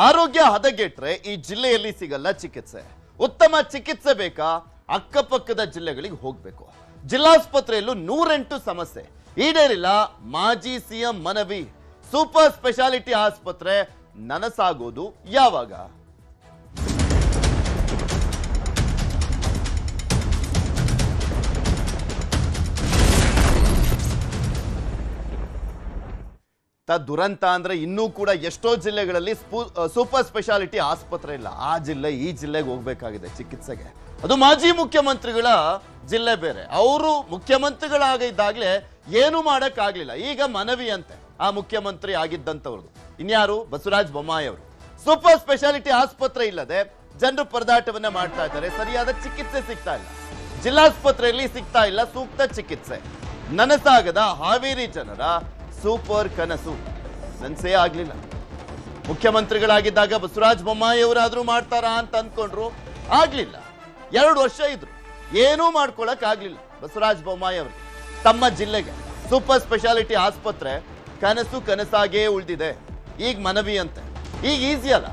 ಆರೋಗ್ಯ ಹದಗೆಟ್ರೆ ಈ ಜಿಲ್ಲೆಯಲ್ಲಿ ಸಿಗಲ್ಲ ಚಿಕಿತ್ಸೆ. ಉತ್ತಮ ಚಿಕಿತ್ಸೆ ಬೇಕಾ? ಅಕ್ಕಪಕ್ಕದ ಜಿಲ್ಲೆಗಳಿಗೆ ಹೋಗಬೇಕು. ಜಿಲ್ಲಾಸ್ಪತ್ರೆಯಲ್ಲೂ 108 ಸಮಸ್ಯೆ ಈಡೇರಿಲ್ಲ. ಮಾಜಿ ಸಿಎಂ ಮನವಿ. ಸೂಪರ್ ಸ್ಪೆಷಾಲಿಟಿ ಆಸ್ಪತ್ರೆ ನನಸಾಗೋದು ಯಾವಾಗ? ದುರಂತ ಅಂದ್ರೆ ಇನ್ನೂ ಕೂಡ ಎಷ್ಟೋ ಜಿಲ್ಲೆಗಳಲ್ಲಿ ಸೂಪರ್ ಸ್ಪೆಷಾಲಿಟಿ ಆಸ್ಪತ್ರೆ ಇಲ್ಲ. ಆ ಜಿಲ್ಲೆ ಈ ಜಿಲ್ಲೆಗೆ ಹೋಗ್ಬೇಕಾಗಿದೆ ಚಿಕಿತ್ಸೆಗೆ. ಅದು ಮಾಜಿ ಮುಖ್ಯಮಂತ್ರಿಗಳ ಜಿಲ್ಲೆ ಬೇರೆ. ಅವರು ಮುಖ್ಯಮಂತ್ರಿಗಳಾಗಿದ್ದಾಗಲೇ ಏನು ಮಾಡಕ್ ಆಗ್ಲಿಲ್ಲ. ಈಗ ಮನವಿ ಅಂತೆ ಆ ಮುಖ್ಯಮಂತ್ರಿ ಆಗಿದ್ದಂಥವ್ರದ್ದು. ಇನ್ಯಾರು? ಬಸವರಾಜ ಬೊಮ್ಮಾಯಿ ಅವರು. ಸೂಪರ್ ಸ್ಪೆಷಾಲಿಟಿ ಆಸ್ಪತ್ರೆ ಇಲ್ಲದೆ ಜನರು ಪರದಾಟವನ್ನ ಮಾಡ್ತಾ ಇದ್ದಾರೆ. ಸರಿಯಾದ ಚಿಕಿತ್ಸೆ ಸಿಗ್ತಾ ಇಲ್ಲ. ಜಿಲ್ಲಾಸ್ಪತ್ರೆಯಲ್ಲಿ ಸಿಗ್ತಾ ಇಲ್ಲ ಸೂಕ್ತ ಚಿಕಿತ್ಸೆ. ನನಸಾಗದ ಹಾವೇರಿ ಜನರ ಸೂಪರ್ ಕನಸು ನನಸೇ ಆಗ್ಲಿಲ್ಲ. ಮುಖ್ಯಮಂತ್ರಿಗಳಾಗಿದ್ದಾಗ ಬಸವರಾಜ ಬೊಮ್ಮಾಯಿ ಅವರಾದ್ರೂ ಮಾಡ್ತಾರಾ ಅಂತ ಅಂದ್ಕೊಂಡ್ರು. ಆಗ್ಲಿಲ್ಲ. 2 ವರ್ಷ ಇದ್ರು, ಏನೂ ಮಾಡ್ಕೊಳಕ್ ಆಗ್ಲಿಲ್ಲ ಬಸವರಾಜ ಬೊಮ್ಮಾಯಿ ಅವರಿಗೆ. ತಮ್ಮ ಜಿಲ್ಲೆಗೆ ಸೂಪರ್ ಸ್ಪೆಷಾಲಿಟಿ ಆಸ್ಪತ್ರೆ ಕನಸಾಗೇ ಉಳಿದಿದೆ. ಈಗ ಮನವಿ ಅಂತೆ. ಈಗ ಈಸಿ ಅಲ್ಲ.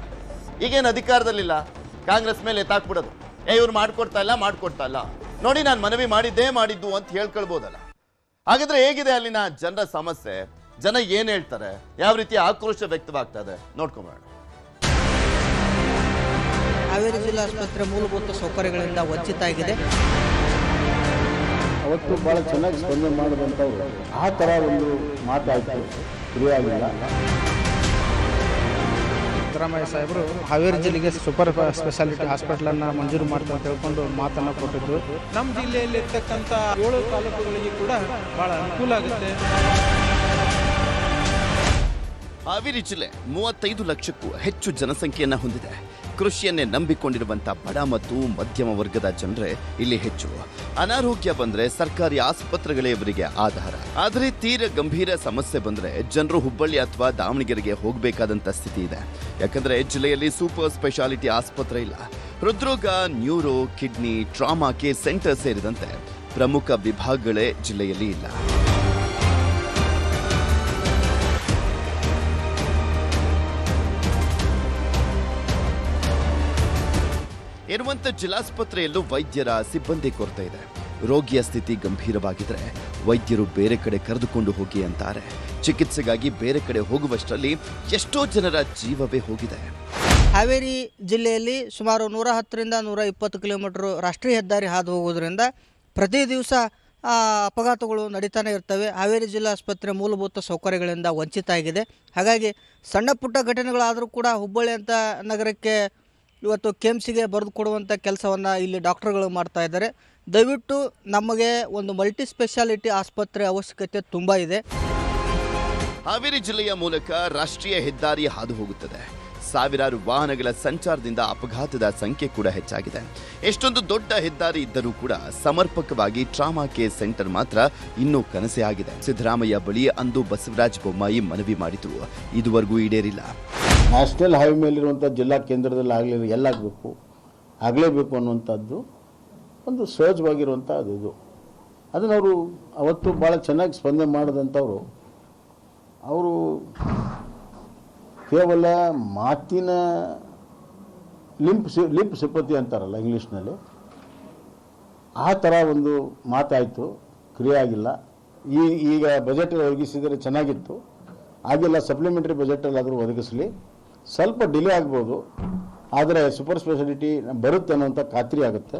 ಈಗೇನು ಅಧಿಕಾರದಲ್ಲಿಲ್ಲ, ಕಾಂಗ್ರೆಸ್ ಮೇಲೆ ಎತ್ತಾಕ್ಬಿಡೋದು. ಇವ್ರು ಮಾಡ್ಕೊಡ್ತಾ ಇಲ್ಲ ನೋಡಿ, ನಾನು ಮನವಿ ಮಾಡಿದ್ದು ಅಂತ ಹೇಳ್ಕೊಳ್ಬೋದಲ್ಲ. ಹಾಗಾದ್ರೆ ಹೇಗಿದೆ ಅಲ್ಲಿನ ಜನರ ಸಮಸ್ಯೆ? ಜನ ಏನ್ ಹೇಳ್ತಾರೆ? ಯಾವ ರೀತಿ ಆಕ್ರೋಶ ವ್ಯಕ್ತವಾಗ್ತಾ ಇದೆ ನೋಡ್ಕೊಂಬೋಣ. ಹಾವೇರಿ ಜಿಲ್ಲಾಸ್ಪತ್ರೆ ಮೂಲಭೂತ ಸೌಕರ್ಯಗಳಿಂದ ವಂಚಿತ ಆಗಿದೆ. ಅವತ್ತು ಬಹಳ ಚೆನ್ನಾಗಿ ಸ್ಪಂದನೆ ಮಾಡಿದಂಥವ್ರು ಆ ಥರ ಒಂದು ಮಾತಾಯ್ತು ಕ್ರಿಯಾಗಿಲ್ಲ. ಸಿದ್ದರಾಮಯ್ಯ ಸಾಹೇಬರು ಹಾವೇರಿ ಜಿಲ್ಲೆಗೆ ಸೂಪರ್ ಸ್ಪೆಷಾಲಿಟಿ ಹಾಸ್ಪಿಟಲನ್ನು ಮಂಜೂರು ಮಾಡ್ತಾ ಅಂತ ಹೇಳ್ಕೊಂಡು ಮಾತನ್ನು ಕೊಟ್ಟಿದ್ದು. ನಮ್ಮ ಜಿಲ್ಲೆಯಲ್ಲಿ ಇರ್ತಕ್ಕಂಥ 7 ತಾಲೂಕುಗಳಿಗೆ ಕೂಡ ಬಹಳ ಅನುಕೂಲ ಆಗುತ್ತೆ. ಹಾವೇರಿ ಜಿಲ್ಲೆ 35 ಲಕ್ಷಕ್ಕೂ ಹೆಚ್ಚು ಜನಸಂಖ್ಯೆಯನ್ನ ಹೊಂದಿದೆ. ಕೃಷಿಯನ್ನೇ ನಂಬಿಕೊಂಡಿರುವಂತಹ ಬಡ ಮತ್ತು ಮಧ್ಯಮ ವರ್ಗದ ಜನರೇ ಇಲ್ಲಿ ಹೆಚ್ಚು. ಅನಾರೋಗ್ಯ ಬಂದ್ರೆ ಸರ್ಕಾರಿ ಆಸ್ಪತ್ರೆಗಳೇ ಇವರಿಗೆ ಆಧಾರ. ಆದರೆ ತೀರ ಗಂಭೀರ ಸಮಸ್ಯೆ ಬಂದ್ರೆ ಜನರು ಹುಬ್ಬಳ್ಳಿ ಅಥವಾ ದಾವಣಗೆರೆಗೆ ಹೋಗಬೇಕಾದಂತ ಸ್ಥಿತಿ ಇದೆ. ಯಾಕಂದ್ರೆ ಜಿಲ್ಲೆಯಲ್ಲಿ ಸೂಪರ್ ಸ್ಪೆಷಾಲಿಟಿ ಆಸ್ಪತ್ರೆ ಇಲ್ಲ. ಹೃದ್ರೋಗ, neuro, kidney, trauma care centre ಸೇರಿದಂತೆ ಪ್ರಮುಖ ವಿಭಾಗಗಳೇ ಜಿಲ್ಲೆಯಲ್ಲಿ ಇಲ್ಲ. ಇರುವಂತ ಜಿಲ್ಲಾಸ್ಪತ್ರೆಯಲ್ಲೂ ವೈದ್ಯರ ಸಿಬ್ಬಂದಿ ಕೊರತೆ ಇದೆ. ರೋಗಿಯ ಸ್ಥಿತಿ ಗಂಭೀರವಾಗಿದ್ರೆ ವೈದ್ಯರು ಬೇರೆ ಕಡೆ ಕರೆದುಕೊಂಡು ಹೋಗಿ ಅಂತಾರೆ. ಚಿಕಿತ್ಸೆಗಾಗಿ ಬೇರೆ ಕಡೆ ಹೋಗುವಷ್ಟರಲ್ಲಿ ಎಷ್ಟೋ ಜನರ ಜೀವವೇ ಹೋಗಿದೆ. ಹಾವೇರಿ ಜಿಲ್ಲೆಯಲ್ಲಿ ಸುಮಾರು 110ರಿಂದ 120 ಕಿಲೋಮೀಟರ್ ರಾಷ್ಟ್ರೀಯ ಹೆದ್ದಾರಿ ಹಾದು ಹೋಗೋದ್ರಿಂದ ಪ್ರತಿ ದಿವಸ ಅಪಘಾತಗಳು ನಡೀತಾನೆ ಇರ್ತವೆ. ಹಾವೇರಿ ಜಿಲ್ಲಾಸ್ಪತ್ರೆ ಮೂಲಭೂತ ಸೌಕರ್ಯಗಳಿಂದ ವಂಚಿತ ಆಗಿದೆ. ಹಾಗಾಗಿ ಸಣ್ಣ ಪುಟ್ಟ ಘಟನೆಗಳಾದರೂ ಕೂಡ ಹುಬ್ಬಳ್ಳಿ ಅಂತ ನಗರಕ್ಕೆ ಇವತ್ತು ಕೆಎಂಸಿಗೆ ಬರೆದು ಕೊಡುವಂಥ ಕೆಲಸವನ್ನು ಇಲ್ಲಿ ಡಾಕ್ಟರ್ಗಳು ಮಾಡ್ತಾ ಇದ್ದಾರೆ. ದಯವಿಟ್ಟು ನಮಗೆ ಒಂದು ಮಲ್ಟಿ ಸ್ಪೆಷಾಲಿಟಿ ಆಸ್ಪತ್ರೆ ಅವಶ್ಯಕತೆ ತುಂಬ ಇದೆ. ಹಾವೇರಿ ಜಿಲ್ಲೆಯ ಮೂಲಕ ರಾಷ್ಟ್ರೀಯ ಹೆದ್ದಾರಿ ಹಾದು ಹೋಗುತ್ತದೆ. ಸಾವಿರಾರು ವಾಹನಗಳ ಸಂಚಾರದಿಂದ ಅಪಘಾತದ ಸಂಖ್ಯೆ ಕೂಡ ಹೆಚ್ಚಾಗಿದೆ. ಎಷ್ಟೊಂದು ದೊಡ್ಡ ಹೆದ್ದಾರಿ ಇದ್ದರೂ ಕೂಡ ಸಮರ್ಪಕವಾಗಿ ಟ್ರಾಮಾ ಕೇರ್ ಸೆಂಟರ್ ಮಾತ್ರ ಇನ್ನೂ ಕನಸೇ ಆಗಿದೆ. ಸಿದ್ದರಾಮಯ್ಯ ಬಳಿ ಅಂದು ಬಸವರಾಜ ಬೊಮ್ಮಾಯಿ ಮನವಿ ಮಾಡಿದ್ರು, ಇದುವರೆಗೂ ಈಡೇರಿಲ್ಲ. ನ್ಯಾಷನಲ್ ಹೈವೇ ಮೇಲಿರುವಂಥ ಜಿಲ್ಲಾ ಕೇಂದ್ರದಲ್ಲಿ ಆಗಲೇಬೇಕು ಅನ್ನುವಂಥದ್ದು ಒಂದು ಸಹಜವಾಗಿರುವಂಥ ಇದು. ಅದನ್ನು ಅವರು ಅವತ್ತು ಭಾಳ ಚೆನ್ನಾಗಿ ಸ್ಪಂದನೆ ಮಾಡಿದಂಥವ್ರು. ಅವರು ಕೇವಲ ಮಾತಿನ ಲಿಂಪ್ ಸಿಂಪತಿ ಅಂತಾರಲ್ಲ ಇಂಗ್ಲೀಷ್ನಲ್ಲಿ, ಆ ಥರ ಒಂದು ಮಾತಾಯಿತು, ಕ್ರಿಯೆ ಆಗಿಲ್ಲ. ಈಗ ಬಜೆಟಲ್ಲಿ ಒದಗಿಸಿದರೆ ಚೆನ್ನಾಗಿತ್ತು. ಆಗಿಲ್ಲ, ಸಪ್ಲಿಮೆಂಟರಿ ಬಜೆಟಲ್ಲಿ ಆದರೂ ಒದಗಿಸಲಿ. ಸ್ವಲ್ಪ ಡಿಲೇ ಆಗ್ಬೋದು, ಆದರೆ ಸೂಪರ್ ಸ್ಪೆಷಾಲಿಟಿ ಬರುತ್ತೆ ಅನ್ನೋಂಥ ಖಾತ್ರಿ ಆಗುತ್ತೆ.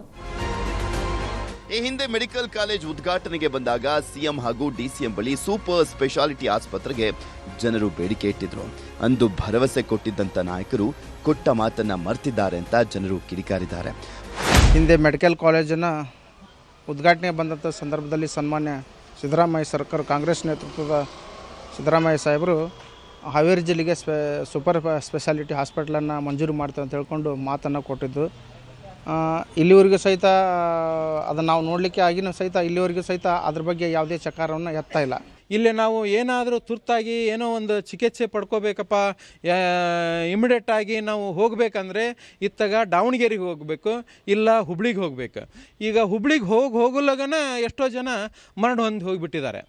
ಈ ಹಿಂದೆ ಮೆಡಿಕಲ್ ಕಾಲೇಜ್ ಉದ್ಘಾಟನೆಗೆ ಬಂದಾಗ ಸಿಎಂ ಹಾಗೂ ಡಿಸಿಎಂ ಬಳಿ ಸೂಪರ್ ಸ್ಪೆಷಾಲಿಟಿ ಆಸ್ಪತ್ರೆಗೆ ಜನರು ಬೇಡಿಕೆ ಇಟ್ಟಿದ್ರು. ಅಂದು ಭರವಸೆ ಕೊಟ್ಟಿದ್ದಂಥ ನಾಯಕರು ಕೊಟ್ಟ ಮಾತನ್ನ ಮರ್ತಿದ್ದಾರೆ ಅಂತ ಜನರು ಕಿಡಿಕಾರಿದ್ದಾರೆ. ಹಿಂದೆ ಮೆಡಿಕಲ್ ಕಾಲೇಜನ್ನು ಉದ್ಘಾಟನೆ ಬಂದಂಥ ಸಂದರ್ಭದಲ್ಲಿ ಸನ್ಮಾನ್ಯ ಸಿದ್ದರಾಮಯ್ಯ ಸರ್ಕಾರ, ಕಾಂಗ್ರೆಸ್ ನೇತೃತ್ವದ ಸಿದ್ದರಾಮಯ್ಯ ಸಾಹೇಬರು ಹಾವೇರಿ ಜಿಲ್ಲೆಗೆ ಸೂಪರ್ ಸ್ಪೆಷಾಲಿಟಿ ಹಾಸ್ಪಿಟ್ಲನ್ನು ಮಂಜೂರು ಮಾಡ್ತಾರೆ ಅಂತ ಹೇಳ್ಕೊಂಡು ಮಾತನ್ನು ಕೊಟ್ಟಿದ್ದು. ಇಲ್ಲಿವರೆಗೂ ಸಹಿತ ಅದನ್ನು ನಾವು ನೋಡಲಿಕ್ಕೆ ಆಗಿನ ಸಹಿತ ಇಲ್ಲಿವರೆಗೂ ಸಹಿತ ಅದ್ರ ಬಗ್ಗೆ ಯಾವುದೇ ಚಕಾರವನ್ನು ಎತ್ತಾ ಇಲ್ಲ. ಇಲ್ಲಿ ನಾವು ಏನಾದರೂ ತುರ್ತಾಗಿ ಏನೋ ಒಂದು ಚಿಕಿತ್ಸೆ ಪಡ್ಕೋಬೇಕಪ್ಪ, ಇಮಿಡಿಯೇಟಾಗಿ ನಾವು ಹೋಗಬೇಕಂದ್ರೆ ಇತ್ತಾಗ ದಾವಣಗೆರೆಗೆ ಹೋಗಬೇಕು, ಇಲ್ಲ ಹುಬ್ಳಿಗೆ ಹೋಗಬೇಕು. ಈಗ ಹುಬ್ಳಿಗೆ ಹೋಗಲಗನ ಎಷ್ಟೋ ಜನ ಮರಣ ಹೊಂದಿ ಹೋಗಿಬಿಟ್ಟಿದ್ದಾರೆ.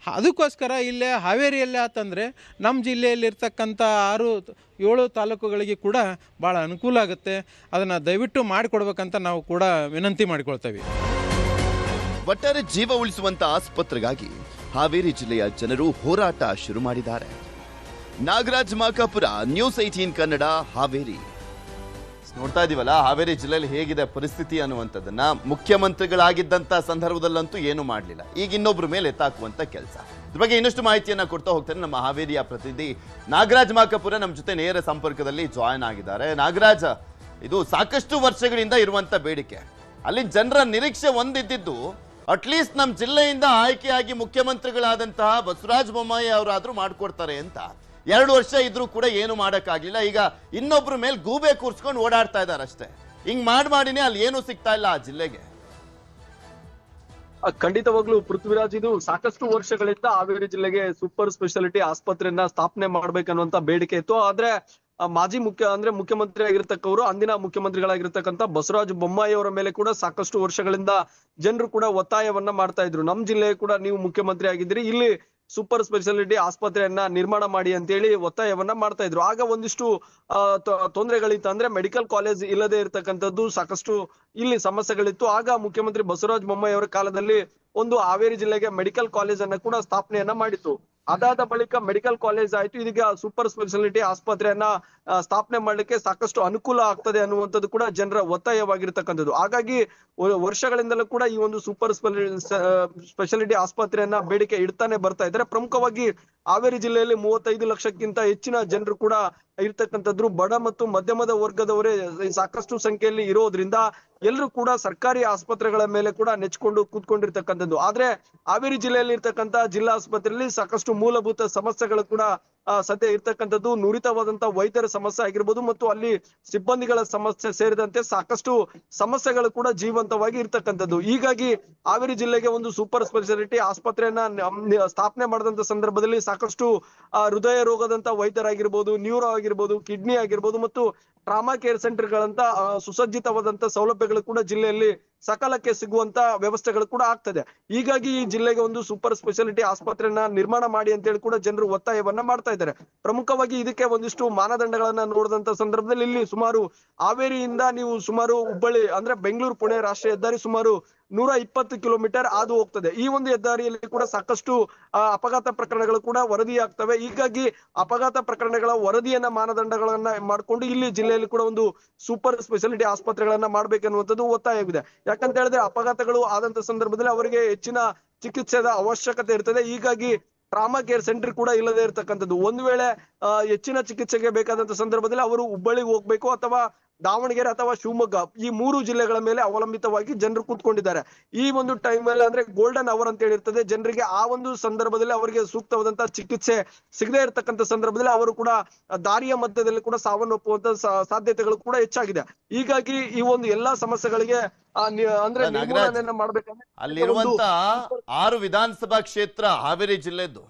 ಅದಕ್ಕೋಸ್ಕರ ಇಲ್ಲೇ ಹಾವೇರಿಯಲ್ಲೇ ಆತಂದರೆ ನಮ್ಮ ಜಿಲ್ಲೆಯಲ್ಲಿರ್ತಕ್ಕಂಥ 6-7 ತಾಲೂಕುಗಳಿಗೆ ಕೂಡ ಭಾಳ ಅನುಕೂಲ ಆಗುತ್ತೆ. ಅದನ್ನು ದಯವಿಟ್ಟು ಮಾಡಿಕೊಡ್ಬೇಕಂತ ನಾವು ಕೂಡ ವಿನಂತಿ ಮಾಡಿಕೊಳ್ತೇವೆ. ಒಟ್ಟಾರೆ ಜೀವ ಉಳಿಸುವಂತ ಆಸ್ಪತ್ರೆಗಾಗಿ ಹಾವೇರಿ ಜಿಲ್ಲೆಯ ಜನರು ಹೋರಾಟ ಶುರು ಮಾಡಿದ್ದಾರೆ. ನಾಗರಾಜ್ ಮಾಕಾಪುರ, ನ್ಯೂಸ್ 18 ಕನ್ನಡ, ಹಾವೇರಿ. ನೋಡ್ತಾ ಇದೀವಲ್ಲ ಹಾವೇರಿ ಜಿಲ್ಲೆಯಲ್ಲಿ ಹೇಗಿದೆ ಪರಿಸ್ಥಿತಿ ಅನ್ನುವಂಥದ್ದನ್ನ. ಮುಖ್ಯಮಂತ್ರಿಗಳಾಗಿದ್ದಂತ ಸಂದರ್ಭದಲ್ಲಂತೂ ಏನು ಮಾಡಲಿಲ್ಲ, ಈಗ ಇನ್ನೊಬ್ರ ಮೇಲೆ ಎತ್ತಾಕುವಂತ ಕೆಲಸ. ಇದ್ರ ಬಗ್ಗೆ ಇನ್ನಷ್ಟು ಮಾಹಿತಿಯನ್ನ ಕೊಡ್ತಾ ಹೋಗ್ತಾರೆ ನಮ್ಮ ಹಾವೇರಿಯ ಪ್ರತಿನಿಧಿ ನಾಗರಾಜ್ ಮಾಕಾಪುರ ನಮ್ಮ ಜೊತೆ ನೇರ ಸಂಪರ್ಕದಲ್ಲಿ ಜಾಯಿನ್ ಆಗಿದ್ದಾರೆ. ನಾಗರಾಜ್, ಇದು ಸಾಕಷ್ಟು ವರ್ಷಗಳಿಂದ ಇರುವಂತ ಬೇಡಿಕೆ, ಅಲ್ಲಿ ಜನರ ನಿರೀಕ್ಷೆ ಒಂದಿದ್ದು ಅಟ್ಲೀಸ್ಟ್ ನಮ್ಮ ಜಿಲ್ಲೆಯಿಂದ ಆಯ್ಕೆಯಾಗಿ ಮುಖ್ಯಮಂತ್ರಿಗಳಾದಂತಹ ಬಸವರಾಜ ಬೊಮ್ಮಾಯಿ ಅವರಾದ್ರೂ ಮಾಡ್ಕೊಡ್ತಾರೆ ಅಂತ. 2 ವರ್ಷ ಇದ್ರೂ ಕೂಡ ಏನು ಮಾಡಕ್ಕಾಗ್ಲಿಲ್ಲ. ಈಗ ಇನ್ನೊಬ್ರ ಮೇಲೆ ಗೂಬೆ ಕೂರ್ಸ್ಕೊಂಡು ಓಡಾಡ್ತಾ ಇದ್ದಾರೆ ಅಷ್ಟೇ. ಹಿಂಗ್ ಮಾಡಿನೇ ಅಲ್ಲಿ ಏನು ಸಿಗ್ತಾ ಇಲ್ಲ ಆ ಜಿಲ್ಲೆಗೆ. ಖಂಡಿತವಾಗ್ಲೂ ಪೃಥ್ವಿರಾಜ್, ಇದು ಸಾಕಷ್ಟು ವರ್ಷಗಳಿಂದ ಹಾವೇರಿ ಜಿಲ್ಲೆಗೆ ಸೂಪರ್ ಸ್ಪೆಷಾಲಿಟಿ ಆಸ್ಪತ್ರೆಯನ್ನ ಸ್ಥಾಪನೆ ಮಾಡ್ಬೇಕನ್ನುವಂತ ಬೇಡಿಕೆ ಇತ್ತು. ಆದ್ರೆ ಮಾಜಿ ಮುಖ್ಯಮಂತ್ರಿ ಆಗಿರ್ತಕ್ಕವರು, ಅಂದಿನ ಮುಖ್ಯಮಂತ್ರಿಗಳಾಗಿರ್ತಕ್ಕಂಥ ಬಸವರಾಜ ಬೊಮ್ಮಾಯಿ ಅವರ ಮೇಲೆ ಕೂಡ ಸಾಕಷ್ಟು ವರ್ಷಗಳಿಂದ ಜನರು ಕೂಡ ಒತ್ತಾಯವನ್ನ ಮಾಡ್ತಾ ಇದ್ರು. ನಮ್ ಜಿಲ್ಲೆ ಕೂಡ ನೀವು ಮುಖ್ಯಮಂತ್ರಿ ಆಗಿದ್ದೀರಿ, ಇಲ್ಲಿ ಸೂಪರ್ ಸ್ಪೆಷಾಲಿಟಿ ಆಸ್ಪತ್ರೆಯನ್ನ ನಿರ್ಮಾಣ ಮಾಡಿ ಅಂತ ಹೇಳಿ ಒತ್ತಾಯವನ್ನ ಮಾಡ್ತಾ ಇದ್ರು. ಆಗ ಒಂದಿಷ್ಟು ತೊಂದರೆಗಳಿತ್ತು. ಅಂದ್ರೆ ಮೆಡಿಕಲ್ ಕಾಲೇಜ್ ಇಲ್ಲದೆ ಇರತಕ್ಕಂಥದ್ದು ಸಾಕಷ್ಟು ಇಲ್ಲಿ ಸಮಸ್ಯೆಗಳಿತ್ತು. ಆಗ ಮುಖ್ಯಮಂತ್ರಿ ಬಸವರಾಜ ಬೊಮ್ಮಾಯಿ ಅವರ ಕಾಲದಲ್ಲಿ ಒಂದು ಹಾವೇರಿ ಜಿಲ್ಲೆಗೆ ಮೆಡಿಕಲ್ ಕಾಲೇಜ್ ಅನ್ನ ಕೂಡ ಸ್ಥಾಪನೆಯನ್ನ ಮಾಡಿತ್ತು. ಅದಾದ ಬಳಿಕ ಮೆಡಿಕಲ್ ಕಾಲೇಜ್ ಆಯ್ತು, ಇದೀಗ ಸೂಪರ್ ಸ್ಪೆಷಾಲಿಟಿ ಆಸ್ಪತ್ರೆಯನ್ನ ಸ್ಥಾಪನೆ ಮಾಡ್ಲಿಕ್ಕೆ ಸಾಕಷ್ಟು ಅನುಕೂಲ ಆಗ್ತದೆ ಅನ್ನುವಂಥದ್ದು ಕೂಡ ಜನರ ಒತ್ತಾಯವಾಗಿರ್ತಕ್ಕಂಥದ್ದು. ಹಾಗಾಗಿ ವರ್ಷಗಳಿಂದಲೂ ಕೂಡ ಈ ಒಂದು ಸೂಪರ್ ಸ್ಪೆಷಾಲಿಟಿ ಆಸ್ಪತ್ರೆಯನ್ನ ಬೇಡಿಕೆ ಇಡ್ತಾನೆ ಬರ್ತಾ ಇದ್ದಾರೆ. ಪ್ರಮುಖವಾಗಿ ಹಾವೇರಿ ಜಿಲ್ಲೆಯಲ್ಲಿ 35 ಲಕ್ಷಕ್ಕಿಂತ ಹೆಚ್ಚಿನ ಜನರು ಕೂಡ ಇರ್ತಕ್ಕಂಥದ್ದು. ಬಡ ಮತ್ತು ಮಧ್ಯಮದ ವರ್ಗದವರೇ ಸಾಕಷ್ಟು ಸಂಖ್ಯೆಯಲ್ಲಿ ಇರೋದ್ರಿಂದ ಎಲ್ಲರೂ ಕೂಡ ಸರ್ಕಾರಿ ಆಸ್ಪತ್ರೆಗಳ ಮೇಲೆ ಕೂಡ ನೆಚ್ಕೊಂಡು ಕೂತ್ಕೊಂಡಿರ್ತಕ್ಕಂಥದ್ದು. ಆದ್ರೆ ಹಾವೇರಿ ಜಿಲ್ಲೆಯಲ್ಲಿ ಇರ್ತಕ್ಕಂಥ ಜಿಲ್ಲಾ ಆಸ್ಪತ್ರೆಯಲ್ಲಿ ಸಾಕಷ್ಟು ಮೂಲಭೂತ ಸಮಸ್ಯೆಗಳು ಕೂಡ ಸದ್ಯ ಇರ್ತಕ್ಕಂಥದ್ದು. ನುರಿತವಾದಂತ ವೈದ್ಯರ ಸಮಸ್ಯೆ ಆಗಿರ್ಬೋದು ಮತ್ತು ಅಲ್ಲಿ ಸಿಬ್ಬಂದಿಗಳ ಸಮಸ್ಯೆ ಸೇರಿದಂತೆ ಸಾಕಷ್ಟು ಸಮಸ್ಯೆಗಳು ಕೂಡ ಜೀವಂತವಾಗಿ ಇರ್ತಕ್ಕಂಥದ್ದು. ಹೀಗಾಗಿ ಹಾವೇರಿ ಜಿಲ್ಲೆಗೆ ಒಂದು ಸೂಪರ್ ಸ್ಪೆಷಾಲಿಟಿ ಆಸ್ಪತ್ರೆಯನ್ನ ಸ್ಥಾಪನೆ ಮಾಡಿದಂತ ಸಂದರ್ಭದಲ್ಲಿ ಸಾಕಷ್ಟು ಹೃದಯ ರೋಗದಂತ ವೈದ್ಯರಾಗಿರ್ಬೋದು, ನ್ಯೂರೋ ಆಗಿರ್ಬೋದು, ಕಿಡ್ನಿ ಆಗಿರ್ಬೋದು ಮತ್ತು ಟ್ರಾಮಾ ಕೇರ್ ಸೆಂಟರ್ ಗಳಂತ ಸುಸಜ್ಜಿತವಾದಂತ ಸೌಲಭ್ಯಗಳು ಕೂಡ ಜಿಲ್ಲೆಯಲ್ಲಿ ಸಕಾಲಕ್ಕೆ ಸಿಗುವಂತ ವ್ಯವಸ್ಥೆಗಳು ಕೂಡ ಆಗ್ತದೆ. ಹೀಗಾಗಿ ಈ ಜಿಲ್ಲೆಗೆ ಒಂದು ಸೂಪರ್ ಸ್ಪೆಷಾಲಿಟಿ ಆಸ್ಪತ್ರೆಯನ್ನ ನಿರ್ಮಾಣ ಮಾಡಿ ಅಂತ ಹೇಳಿ ಕೂಡ ಜನರು ಒತ್ತಾಯವನ್ನ ಮಾಡ್ತಾ ಇದ್ದಾರೆ. ಪ್ರಮುಖವಾಗಿ ಇದಕ್ಕೆ ಒಂದಿಷ್ಟು ಮಾನದಂಡಗಳನ್ನ ನೋಡಿದಂತ ಸಂದರ್ಭದಲ್ಲಿ ಇಲ್ಲಿ ಸುಮಾರು ಹಾವೇರಿಯಿಂದ ನೀವು ಸುಮಾರು ಹುಬ್ಬಳ್ಳಿ ಅಂದ್ರೆ ಬೆಂಗಳೂರು ಪುಣೆ ರಾಷ್ಟ್ರೀಯ ಹೆದ್ದಾರಿ ಸುಮಾರು 120 ಕಿಲೋಮೀಟರ್ ಹಾದು ಹೋಗ್ತದೆ. ಈ ಒಂದು ಹೆದ್ದಾರಿಯಲ್ಲಿ ಕೂಡ ಸಾಕಷ್ಟು ಅಪಘಾತ ಪ್ರಕರಣಗಳು ಕೂಡ ವರದಿಯಾಗ್ತವೆ. ಹೀಗಾಗಿ ಅಪಘಾತ ಪ್ರಕರಣಗಳ ವರದಿಯನ್ನ ಮಾನದಂಡಗಳನ್ನ ಮಾಡ್ಕೊಂಡು ಇಲ್ಲಿ ಜಿಲ್ಲೆಯಲ್ಲಿ ಕೂಡ ಒಂದು ಸೂಪರ್ ಸ್ಪೆಷಾಲಿಟಿ ಆಸ್ಪತ್ರೆಗಳನ್ನ ಮಾಡ್ಬೇಕನ್ನುವಂಥದ್ದು ಒತ್ತಾಯ ಇದೆ. ಯಾಕಂತ ಹೇಳಿದ್ರೆ ಅಪಘಾತಗಳು ಆದಂತ ಸಂದರ್ಭದಲ್ಲಿ ಅವರಿಗೆ ಹೆಚ್ಚಿನ ಚಿಕಿತ್ಸೆದ ಅವಶ್ಯಕತೆ ಇರ್ತದೆ. ಹೀಗಾಗಿ ಟ್ರಾಮಾ ಕೇರ್ ಸೆಂಟರ್ ಕೂಡ ಇಲ್ಲದೆ ಇರತಕ್ಕಂಥದ್ದು. ಒಂದು ವೇಳೆ ಹೆಚ್ಚಿನ ಚಿಕಿತ್ಸೆಗೆ ಬೇಕಾದಂತ ಸಂದರ್ಭದಲ್ಲಿ ಅವರು ಹುಬ್ಬಳ್ಳಿಗೆ ಹೋಗ್ಬೇಕು ಅಥವಾ ದಾವಣಗೆರೆ ಅಥವಾ ಶಿವಮೊಗ್ಗ, ಈ 3 ಜಿಲ್ಲೆಗಳ ಮೇಲೆ ಅವಲಂಬಿತವಾಗಿ ಜನರು ಕೂತ್ಕೊಂಡಿದ್ದಾರೆ. ಈ ಒಂದು ಟೈಮ್ ಅಲ್ಲಿ ಅಂದ್ರೆ ಗೋಲ್ಡನ್ ಅವರ್ ಅಂತ ಹೇಳಿರ್ತದೆ ಜನರಿಗೆ. ಆ ಒಂದು ಸಂದರ್ಭದಲ್ಲಿ ಅವರಿಗೆ ಸೂಕ್ತವಾದಂತಹ ಚಿಕಿತ್ಸೆ ಸಿಗದೆ ಇರತಕ್ಕಂಥ ಸಂದರ್ಭದಲ್ಲಿ ಅವರು ಕೂಡ ದಾರಿಯ ಮಧ್ಯದಲ್ಲಿ ಕೂಡ ಸಾವನ್ನಪ್ಪುವಂತ ಸಾಧ್ಯತೆಗಳು ಕೂಡ ಹೆಚ್ಚಾಗಿದೆ. ಹೀಗಾಗಿ ಈ ಒಂದು ಎಲ್ಲಾ ಸಮಸ್ಯೆಗಳಿಗೆ ಅಂದ್ರೆ ನಿರ್ಮೂಲನೆಯನ್ನ ಮಾಡ್ಬೇಕಂದ್ರೆ ಅಲ್ಲಿರುವಂತ 6 ವಿಧಾನಸಭಾ ಕ್ಷೇತ್ರ ಹಾವೇರಿ ಜಿಲ್ಲೆದ್ದು,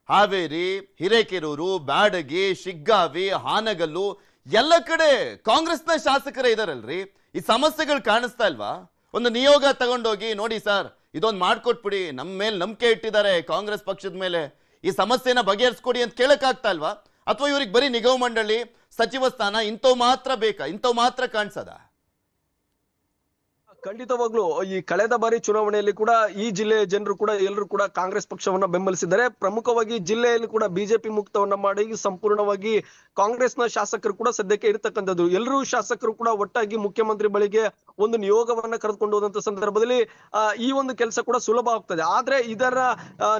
ಹಾವೇರಿ, ಹಿರೇಕೆರೂರು, ಬ್ಯಾಡಗಿ, ಶಿಗ್ಗಾವಿ, ಹಾನಗಲ್ಲು ಎಲ್ಲ ಕಡೆ ಕಾಂಗ್ರೆಸ್ನ ಶಾಸಕರೇ ಇದಾರಲ್ರಿ. ಈ ಸಮಸ್ಯೆಗಳು ಕಾಣಿಸ್ತಾ ಇಲ್ವಾ? ಒಂದು ನಿಯೋಗ ತಗೊಂಡೋಗಿ ನೋಡಿ ಸರ್ ಇದೊಂದು ಮಾಡ್ಕೊಟ್ಬಿಡಿ, ನಮ್ಮ ಮೇಲೆ ನಂಬಿಕೆ ಇಟ್ಟಿದ್ದಾರೆ ಕಾಂಗ್ರೆಸ್ ಪಕ್ಷದ ಮೇಲೆ, ಈ ಸಮಸ್ಯೆನ ಬಗೆಹರಿಸ್ಕೊಡಿ ಅಂತ ಕೇಳಕ್ಕಾಗ್ತಾ ಇಲ್ವಾ? ಅಥವಾ ಇವ್ರಿಗೆ ಬರೀ ನಿಗಮ ಮಂಡಳಿ ಸಚಿವ ಸ್ಥಾನ ಇಂಥವು ಮಾತ್ರ ಬೇಕಾ, ಇಂಥವು ಮಾತ್ರ ಕಾಣಿಸದ? ಖಂಡಿತವಾಗ್ಲು ಈ ಕಳೆದ ಬಾರಿ ಚುನಾವಣೆಯಲ್ಲಿ ಕೂಡ ಈ ಜಿಲ್ಲೆಯ ಜನರು ಕೂಡ ಎಲ್ಲರೂ ಕೂಡ ಕಾಂಗ್ರೆಸ್ ಪಕ್ಷವನ್ನ ಬೆಂಬಲಿಸಿದ್ದಾರೆ. ಪ್ರಮುಖವಾಗಿ ಜಿಲ್ಲೆಯಲ್ಲಿ ಕೂಡ ಬಿಜೆಪಿ ಮುಕ್ತವನ್ನ ಮಾಡಿ ಸಂಪೂರ್ಣವಾಗಿ ಕಾಂಗ್ರೆಸ್ನ ಶಾಸಕರು ಕೂಡ ಸದ್ಯಕ್ಕೆ ಇರತಕ್ಕಂಥದ್ದು. ಎಲ್ಲರೂ ಶಾಸಕರು ಕೂಡ ಒಟ್ಟಾಗಿ ಮುಖ್ಯಮಂತ್ರಿ ಬಳಿಗೆ ಒಂದು ನಿಯೋಗವನ್ನ ಕರೆದುಕೊಂಡು ಹೋದಂತ ಸಂದರ್ಭದಲ್ಲಿ ಈ ಒಂದು ಕೆಲಸ ಕೂಡ ಸುಲಭ ಆಗ್ತದೆ. ಆದ್ರೆ ಇದರ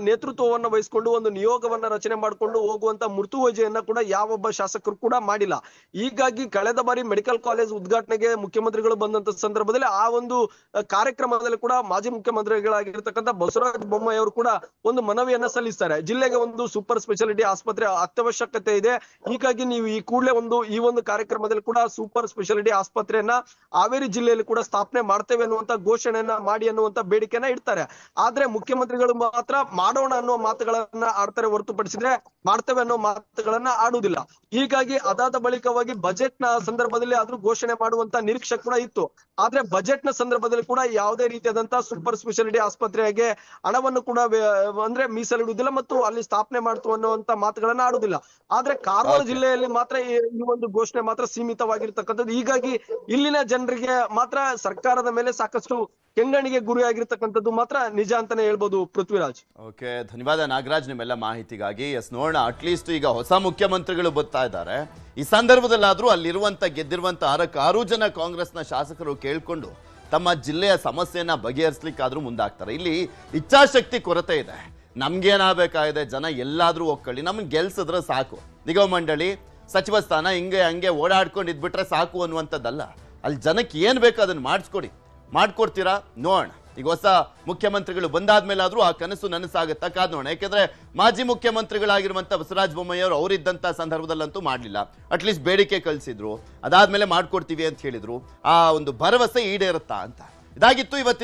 ನೇತೃತ್ವವನ್ನ ವಹಿಸಿಕೊಂಡು ಒಂದು ನಿಯೋಗವನ್ನ ರಚನೆ ಮಾಡಿಕೊಂಡು ಹೋಗುವಂತ ಮುತುವರ್ಜಿಯನ್ನ ಕೂಡ ಯಾವೊಬ್ಬ ಶಾಸಕರು ಕೂಡ ಮಾಡಿಲ್ಲ. ಹೀಗಾಗಿ ಕಳೆದ ಬಾರಿ ಮೆಡಿಕಲ್ ಕಾಲೇಜ್ ಉದ್ಘಾಟನೆಗೆ ಮುಖ್ಯಮಂತ್ರಿಗಳು ಬಂದಂತ ಸಂದರ್ಭದಲ್ಲಿ ಆ ಒಂದು ಕಾರ್ಯಕ್ರಮದಲ್ಲಿ ಕೂಡ ಮಾಜಿ ಮುಖ್ಯಮಂತ್ರಿಗಳಾಗಿರ್ತಕ್ಕಂಥ ಬಸವರಾಜ ಬೊಮ್ಮಾಯಿ ಅವರು ಕೂಡ ಒಂದು ಮನವಿಯನ್ನ ಸಲ್ಲಿಸ್ತಾರೆ. ಜಿಲ್ಲೆಗೆ ಒಂದು ಸೂಪರ್ ಸ್ಪೆಷಾಲಿಟಿ ಆಸ್ಪತ್ರೆ ಅತ್ಯವಶ್ಯಕತೆ ಇದೆ, ಹೀಗಾಗಿ ನೀವು ಈ ಕೂಡಲೇ ಈ ಒಂದು ಕಾರ್ಯಕ್ರಮದಲ್ಲಿ ಕೂಡ ಸೂಪರ್ ಸ್ಪೆಷಾಲಿಟಿ ಆಸ್ಪತ್ರೆಯನ್ನ ಹಾವೇರಿ ಜಿಲ್ಲೆಯಲ್ಲಿ ಕೂಡ ಸ್ಥಾಪನೆ ಮಾಡ್ತೇವೆ ಅನ್ನುವಂತ ಘೋಷಣೆಯನ್ನ ಮಾಡಿ ಅನ್ನುವಂತ ಬೇಡಿಕೆಯನ್ನ ಇಡ್ತಾರೆ. ಆದ್ರೆ ಮುಖ್ಯಮಂತ್ರಿಗಳು ಮಾತ್ರ ಮಾಡೋಣ ಅನ್ನೋ ಮಾತುಗಳನ್ನ ಆಡ್ತಾರೆ ಹೊರತುಪಡಿಸಿದ್ರೆ ಮಾಡ್ತೇವೆ ಅನ್ನೋ ಮಾತುಗಳನ್ನ ಆಡುವುದಿಲ್ಲ. ಹೀಗಾಗಿ ಅದಾದ ಬಳಿಕವಾಗಿ ಬಜೆಟ್ ನ ಸಂದರ್ಭದಲ್ಲಿ ಆದ್ರೂ ಘೋಷಣೆ ಮಾಡುವಂತ ನಿರೀಕ್ಷೆ ಕೂಡ ಇತ್ತು. ಆದ್ರೆ ಬಜೆಟ್ ನ ಸಂದರ್ಭದಲ್ಲಿ ಕೂಡ ಯಾವುದೇ ರೀತಿಯಾದಂತಹ ಸೂಪರ್ ಸ್ಪೆಷಾಲಿಟಿ ಆಸ್ಪತ್ರೆಗೆ ಹಣವನ್ನು ಕೂಡ ಅಂದ್ರೆ ಮೀಸಲಿಡುವುದಿಲ್ಲ ಮತ್ತು ಅಲ್ಲಿ ಸ್ಥಾಪನೆ ಮಾಡ್ತು ಅನ್ನುವಂತ ಮಾತುಗಳನ್ನ ಆಡುದಿಲ್ಲ. ಆದ್ರೆ ಕಾರವಾರ ಜಿಲ್ಲೆಯಲ್ಲಿ ಮಾತ್ರ ಈ ಒಂದು ಘೋಷಣೆ ಮಾತ್ರ ಸೀಮಿತವಾಗಿರ್ತಕ್ಕಂಥದ್ದು. ಹೀಗಾಗಿ ಇಲ್ಲಿನ ಜನರಿಗೆ ಮಾತ್ರ ಸರ್ಕಾರದ ಮೇಲೆ ಸಾಕಷ್ಟು ಕೆಂಗಣಿಗೆ ಗುರಿಯಾಗಿರ್ತಕ್ಕಂಥದ್ದು ಮಾತ್ರ ನಿಜ ಅಂತಾನೆ ಹೇಳ್ಬೋದು ಪೃಥ್ವಿರಾಜ್. ಓಕೆ, ಧನ್ಯವಾದ ನಾಗರಾಜ್ ನಿಮ್ಮೆಲ್ಲ ಮಾಹಿತಿಗಾಗಿ. ಎಸ್, ನೋಡೋಣ, ಅಟ್ಲೀಸ್ಟ್ ಈಗ ಹೊಸ ಮುಖ್ಯಮಂತ್ರಿಗಳು ಬರ್ತಾ ಇದ್ದಾರೆ. ಈ ಸಂದರ್ಭದಲ್ಲಾದ್ರೂ ಅಲ್ಲಿರುವಂತ ಗೆದ್ದಿರುವಂತ 6 ಜನ ಕಾಂಗ್ರೆಸ್ನ ಶಾಸಕರು ಕೇಳ್ಕೊಂಡು ತಮ್ಮ ಜಿಲ್ಲೆಯ ಸಮಸ್ಯೆಯನ್ನ ಬಗೆಹರಿಸಲಿಕ್ಕಾದ್ರೂ ಮುಂದಾಗ್ತಾರೆ. ಇಲ್ಲಿ ಇಚ್ಛಾಶಕ್ತಿ ಕೊರತೆ ಇದೆ. ನಮ್ಗೇನಾಗಬೇಕಾಗಿದೆ, ಜನ ಎಲ್ಲಾದ್ರೂ ಒಕ್ಕಳಿ ನಮ್ಗೆ ಗೆಲ್ಸಿದ್ರೆ ಸಾಕು, ನಿಗಮ ಮಂಡಳಿ ಸಚಿವ ಸ್ಥಾನ ಹಿಂಗೆ ಹಂಗೆ ಓಡಾಡ್ಕೊಂಡು ಇದ್ಬಿಟ್ರೆ ಸಾಕು ಅನ್ನುವಂಥದ್ದಲ್ಲ. ಅಲ್ಲಿ ಜನಕ್ಕೆ ಏನ್ ಬೇಕು ಅದನ್ನ ಮಾಡ್ಕೊಡ್ತೀರಾ ನೋಡೋಣ. ಈಗ ಹೊಸ ಮುಖ್ಯಮಂತ್ರಿಗಳು ಬಂದಾದ್ಮೇಲಾದ್ರೂ ಆ ಕನಸು ನನಸಾಗುತ್ತಾ ಕಾದ್ ನೋಡೋಣ. ಯಾಕೆಂದ್ರೆ ಮಾಜಿ ಮುಖ್ಯಮಂತ್ರಿಗಳಾಗಿರುವಂತ ಬಸವರಾಜ ಬೊಮ್ಮಾಯಿ ಅವರು ಅವರಿದ್ದಂತ ಸಂದರ್ಭದಲ್ಲಂತೂ ಮಾಡ್ಲಿಲ್ಲ. ಅಟ್ಲೀಸ್ಟ್ ಬೇಡಿಕೆ ಕಳಿಸಿದ್ರು, ಅದಾದ್ಮೇಲೆ ಮಾಡ್ಕೊಡ್ತೀವಿ ಅಂತ ಹೇಳಿದ್ರು. ಆ ಒಂದು ಭರವಸೆ ಈಡೇರುತ್ತಾ ಅಂತ. ಇದಾಗಿತ್ತು ಇವತ್ತು.